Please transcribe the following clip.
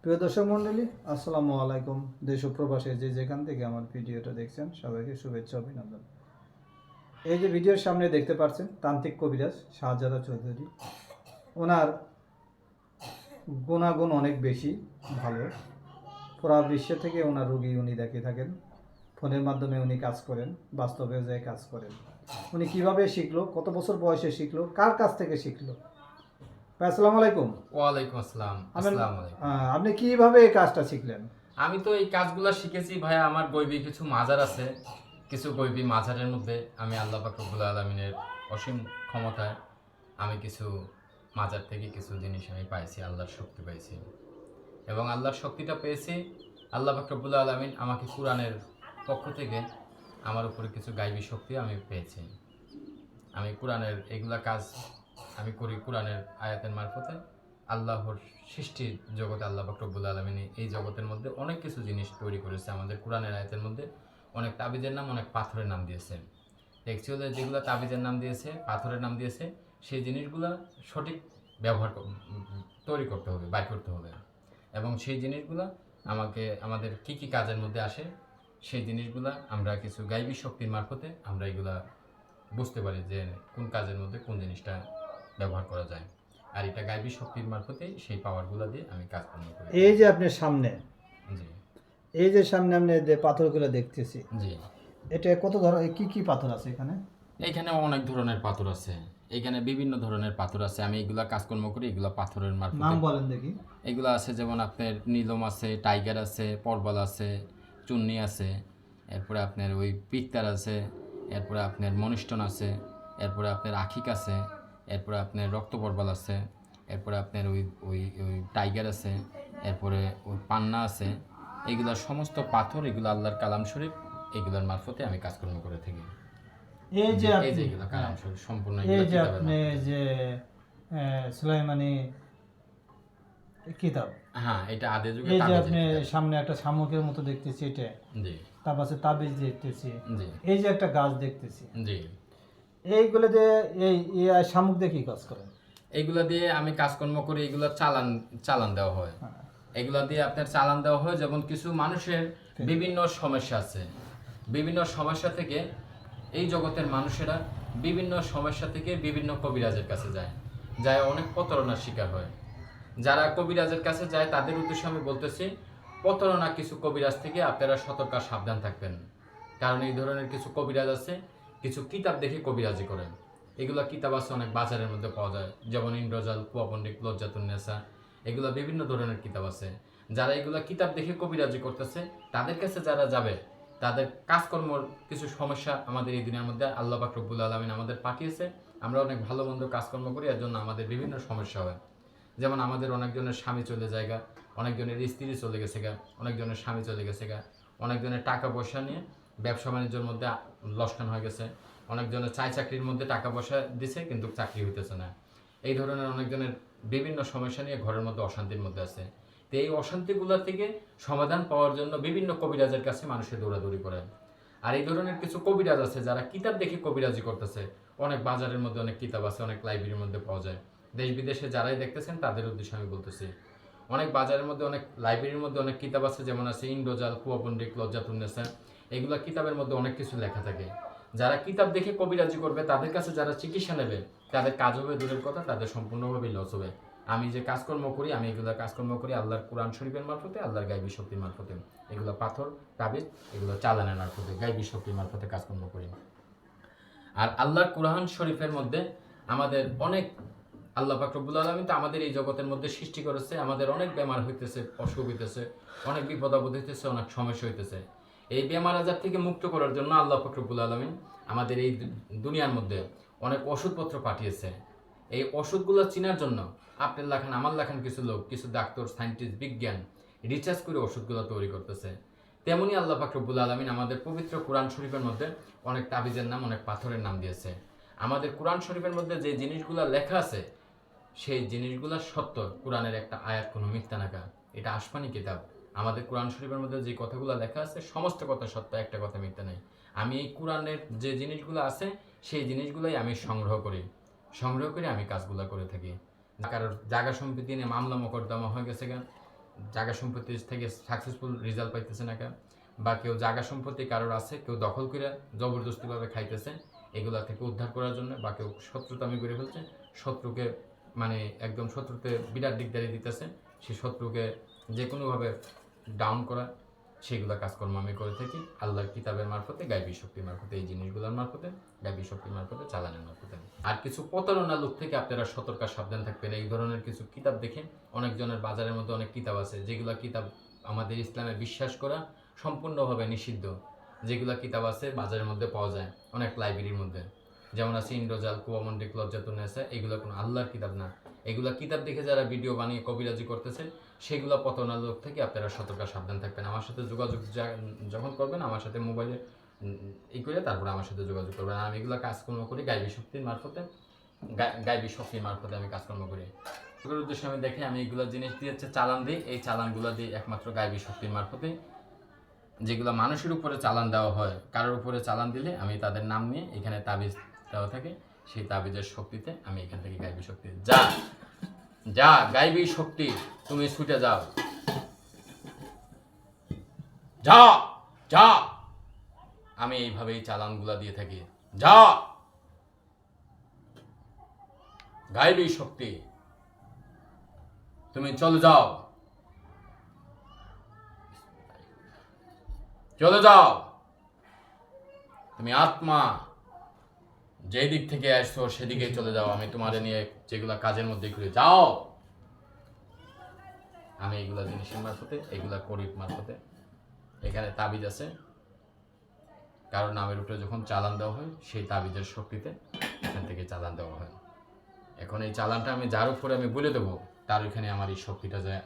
প্রিয় দর্শক মণ্ডলী, আসসালামু আলাইকুম। দেশ ও প্রবাসে যে যেখান থেকে আমার ভিডিওটা দেখছেন সবাইকে শুভেচ্ছা অভিনন্দন। এই যে ভিডিওর সামনে দেখতে পাচ্ছেন তান্ত্রিক কবিরাজ শাহজাদা চৌধুরী। ওনার গুণাগুণ অনেক বেশি ভালো। পুরা বিশ্ব থেকে ওনার রোগী উনি দেখে থাকেন। ফোনের মাধ্যমে উনি কাজ করেন, বাস্তবে যায় কাজ করেন। উনি কিভাবে শিখলো, কত বছর বয়সে শিখলো, কার কাছ থেকে শিখলো? ভাই আসসালামু আলাইকুম। ওয়ালাইকুম আসসালাম। আসসালামু আলাইকুম। আপনি কিভাবে এই কাজটা শিখলেন? আমি তো এই কাজগুলো শিখেছি ভাইয়া, আমার গৈবী কিছু মাজার আছে। কিছু গৈবী মাজারের মধ্যে আমি আল্লাহ পাক রব্বুল আলামিনের অসীম ক্ষমতায় আমি কিছু মাজার থেকে কিছু জিনিস আমি পাইছি, আল্লাহর শক্তি পাইছি। এবং আল্লাহর শক্তিটা পেয়েছি আল্লাহ পাক রব্বুল আলামিন আমাকে কুরআনের পক্ষ থেকে আমার উপরে কিছু গাইবী শক্তি আমি পেয়েছি। আমি কুরআনের এগুলা কাজ আমি করি কুরআনের আয়াতের মারফতে। আল্লাহর সৃষ্টি জগতে আল্লাহ পাক রব্বুল আলামিন এই জগতের মধ্যে অনেক কিছু জিনিস তৈরি করেছে। আমাদের কুরআনের আয়াতের মধ্যে অনেক তাবিজের নাম, অনেক পাথরের নাম দিয়েছে। অ্যাকচুয়ালি যেগুলো তাবিজের নাম দিয়েছে, পাথরের নাম দিয়েছে, সেই জিনিসগুলো সঠিক ব্যবহার তৈরি করতে হবে, বাইর করতে হবে। এবং সেই জিনিসগুলো আমাদের কি কি কাজের মধ্যে আসে, সেই জিনিসগুলো আমরা কিছু গাইবী শক্তির মারফতে আমরা এগুলা বুঝতে পারি যে কোন কাজের মধ্যে কোন জিনিসটা ব্যবহার করা যায়। আর এটা গাইবী শক্তির মারফতেই সেই পাওয়ারগুলো দিয়ে আমি কাজকর্ম করি। এই যে আপনার সামনে, জি এই যে সামনে আপনি যে পাথরগুলো দেখতেছি, জি এটা কত ধরনের, কি কি পাথর আছে এখানে? এখানে অনেক ধরনের পাথর আছে, এখানে বিভিন্ন ধরনের পাথর আছে। আমি এগুলা কাজকর্ম করি এগুলা পাথরের নাম মারফতে। বলেন দেখি। এগুলো আছে যেমন আপনার নীলম আছে, টাইগার আছে, পরবল আছে, চুন্নি আছে, এরপরে আপনার ওই পিকতার আছে, এরপরে আপনার মনিষ্টন আছে, এরপরে আপনার আখিক আছে, এরপরে আপনার রক্তপরবল আছে, এরপরে আপনার ওই ওই ওই টাইগার আছে, এরপরে ওই পান্না আছে। এগুলো সমস্ত পাথর, এগুলো আল্লাহর কালাম শরীফ, এগুলোর মারফতে আমি কাজকর্ম করে থাকি। এই যে এই যে আপনি, এগুলো কালাম শরীফ সম্পূর্ণ এই এগুলো যে কিতাবের আপনি মারফতে। যে সুলাইমানি কিতাব, হ্যাঁ, এটা আদি যুগে এই যে তাবিজের আপনি কিতাব। সামনে একটা শামুকের মতো দেখতেছি, এটা জি তার পাশে তাবিজ দেখতেছি, জি এই যে একটা গাছ দেখতেছি, জি এইগুলোতে এই শামুক দিয়ে কি কাজ করেন? এইগুলা দিয়ে আমি কাজকর্ম করি। এগুলা চালান চালান দেওয়া হয়। হ্যাঁ। এগুলা দিয়ে আপনার চালান দেওয়া হয়। যেমন কিছু মানুষের বিভিন্ন সমস্যা আছে, বিভিন্ন সমস্যা থেকে এই জগতের মানুষেরা বিভিন্ন সমস্যা থেকে বিভিন্ন কবিরাজের কাছে যায়, যায় অনেক প্রতারণার শিকার হয়। যারা কবিরাজের কাছে যায় তাদের উদ্দেশ্যে আমি বলতেছি, প্রতারণা কিছু কবিরাজ থেকে আপনারা সতর্ক সাবধান থাকবেন। কারণ এই ধরনের কিছু কবিরাজ আছে, কিছু কিতাব দেখে কবিরাজি করেন। এগুলা কিতাব আছে অনেক বাজারের মধ্যে পাওয়া যায়, যেমন ইন্দ্রজাল, কুয়াপণ্ডিত, লজ্জাতুন্নেসা, এগুলা বিভিন্ন ধরনের কিতাব আছে। যারা এগুলা কিতাব দেখে কবিরাজি করতেছে তাদের কাছে যারা যাবে, তাদের কাজকর্মর কিছু সমস্যা আমাদের এই দিনের মধ্যে আল্লাহ পাক রব্বুল আলামিন আমাদের পাঠিয়েছে। আমরা অনেক ভালো মন্দ কাজকর্ম করি, এর জন্য আমাদের বিভিন্ন সমস্যা হয়। যেমন আমাদের অনেকজনের স্বামী চলে যায় গা, অনেকজনের স্ত্রী চলে গেছে গা, অনেকজনের স্বামী চলে গেছে গা, অনেকজনের টাকা পয়সা নিয়ে ব্যবসা বাণিজ্যের মধ্যে লসকান হয়ে গেছে, অনেকজনের চাকরির মধ্যে টাকা পয়সা দিছে কিন্তু চাকরি হইতেছে না। এই ধরনের অনেকজনের বিভিন্ন সমস্যা নিয়ে ঘরের মধ্যে অশান্তির মধ্যে আছে। তো এই অশান্তিগুলো থেকে সমাধান পাওয়ার জন্য বিভিন্ন কবিরাজের কাছে মানুষের দৌড়াদৌড়ি করে। আর এই ধরনের কিছু কবিরাজ আছে যারা কিতাব দেখে কবিরাজি করতেছে। অনেক বাজারের মধ্যে অনেক কিতাব আছে, অনেক লাইব্রেরির মধ্যে পাওয়া যায়। দেশ বিদেশে যারাই দেখতেছেন তাদের উদ্দেশ্যে আমি বলতেছি, অনেক বাজারের মধ্যে অনেক লাইব্রেরির মধ্যে অনেক কিতাব আছে, যেমন আছে ইন্দ্রজাল, কুয়াপণ্ডিত, লজ্জাতুন্নেসা। এগুলো কিতাবের মধ্যে অনেক কিছু লেখা থাকে। যারা কিতাব দেখে কবিরাজি করবে তাদের কাছে যারা চিকিৎসা নেবে তাদের কাজ হবে দূরের কথা, তাদের সম্পূর্ণভাবে লস হবে। আমি যে কাজকর্ম করি, আমি এগুলো কাজকর্ম করি আল্লাহর কোরআন শরীফের মারফতে, আল্লাহর গাইবী শক্তির মারফতে। এগুলো পাথর, তাবিজ, এগুলো চালানের মারফতে, গাইবী শক্তির মারফতে কাজকর্ম করি। আর আল্লাহর কোরআন শরীফের মধ্যে আমাদের অনেক, আল্লাহ পাক রব্বুল আলামিন তো আমাদের এই জগতের মধ্যে সৃষ্টি করেছে, আমাদের অনেক বেমার হইতেছে, অসুখ হইতেছে, অনেক বিপদ আপদ হইতেছে, অনেক সমস্যা হইতেছে। এই বেমার আজার থেকে মুক্ত করার জন্য আল্লাহ পাক রব্বুল আলামিন আমাদের এই দুনিয়ার মধ্যে অনেক ওষুধপত্র পাঠিয়েছে। এই ওষুধগুলো চেনার জন্য আপনার লেখান, আমার লেখান কিছু লোক, কিছু ডাক্তার, সায়েন্টিস্ট, বিজ্ঞান রিসার্চ করে ওষুধগুলো তৈরি করতেছে। তেমনি আল্লাহ পাক রব্বুল আলামিন আমাদের পবিত্র কোরআন শরীফের মধ্যে অনেক তাবিজের নাম, অনেক পাথরের নাম দিয়েছে। আমাদের কোরআন শরীফের মধ্যে যে জিনিসগুলো লেখা আছে সেই জিনিসগুলো সত্য। কোরআনের একটা আয়াত কোনো মিথ্যা নাকা, এটা আসমানি কিতাব। আমাদের কোরআন শরীফের মধ্যে যে কথাগুলো লেখা আছে সমস্ত কথা সত্য, একটা কথা মিথ্যা নেই। আমি এই কোরআনের যে জিনিসগুলো আছে সেই জিনিসগুলোই আমি সংগ্রহ করে আমি কাজগুলো করে থাকি। কারোর জায়গা সম্পত্তি নিয়ে মামলা মোকদ্দমা হয়ে গেছে গা, জায়গা সম্পত্তি থেকে সাকসেসফুল রেজাল্ট পাইতেছে না কেন, বা কেউ জায়গা সম্পত্তি কারোর আছে, কেউ দখল করে জবরদস্তিভাবে খাইতেছে, এগুলা থেকে উদ্ধার করার জন্য, বা কেউ শত্রুতামি করে ফেলছে, শত্রুকে মানে একদম শত্রুতে বিরাট দিকদারি দিতেছে, সেই শত্রুকে যে কোনোভাবে ডাউন করা, সেইগুলো কাজকর্ম আমি করে থাকি আল্লাহর কিতাবের মারফতে, গায়বী শক্তির মারফতে, এই জিনিসগুলোর মারফতে, গায়বী শক্তির মারফতে, চালানের মারফতে। আর কিছু প্রতারণা লোক থেকে আপনারা সতর্ক সাবধান থাকবেন। এই ধরনের কিছু কিতাব দেখে, অনেকজনের বাজারের মধ্যে অনেক কিতাব আছে, যেগুলো কিতাব আমাদের ইসলামে বিশ্বাস করা সম্পূর্ণভাবে নিষিদ্ধ। যেগুলো কিতাব আছে বাজারের মধ্যে পাওয়া যায় অনেক লাইব্রেরির মধ্যে, যেমন আছে ইন্দ্রজাল, কুয়ামন্ডিক, লজ্জাতুন্নেসা, এগুলো কোনো আল্লাহর কিতাব না। এগুলা কিতাব দেখে যারা ভিডিও বানিয়ে কবিরাজি করতেছে, সেগুলো প্রতারণা লোক থেকে আপনারা সতর্ক সাবধান থাকবেন। আমার সাথে যোগাযোগ যখন করবেন, আমার সাথে মোবাইলে ই করে তারপরে আমার সাথে যোগাযোগ করবেন। আমি এগুলো কাজকর্ম করি গায়বী শক্তির মারফতে, গায়বী শক্তির মারফতে আমি কাজকর্ম করি। উদ্দেশ্যে আমি দেখি আমি এগুলো জিনিস দিয়ে হচ্ছে চালান দিই, এই চালানগুলো দিই একমাত্র গায়বী শক্তির মারফতে। যেগুলো মানুষের উপরে চালান দেওয়া হয়, কারোর উপরে চালান দিলে আমি তাদের নাম নিয়ে এখানে তাবিজ দেওয়া থাকে, সেই তাবিজের শক্তিতে আমি এখান থেকে গায়বী শক্তি, যা যা গায়বী শক্তি তুমি ছুটে যাও, যা যা, আমি এইভাবেই চালানগুলা দিয়ে থাকি, যা গায়বী শক্তি তুমি চলে যাও, চলে যাও, তুমি আত্মা যে দিক থেকে আসছো সেদিকে চলে যাও, আমি তোমার নিয়ে যেগুলা কাজের মধ্যে ঘুরে যাও। আমি এইগুলা জিনিসের মারফতে, এইগুলা করির মারফতে, এখানে তাবিজ আছে, কারণ নামের উপরে যখন চালান দেওয়া হয়, সেই তাবিজের শক্তিতে এখান থেকে চালান দেওয়া হয়। এখন এই চালানটা আমি যার উপরে আমি বলে দেবো, তার ওইখানে আমার এই শক্তিটা যায়।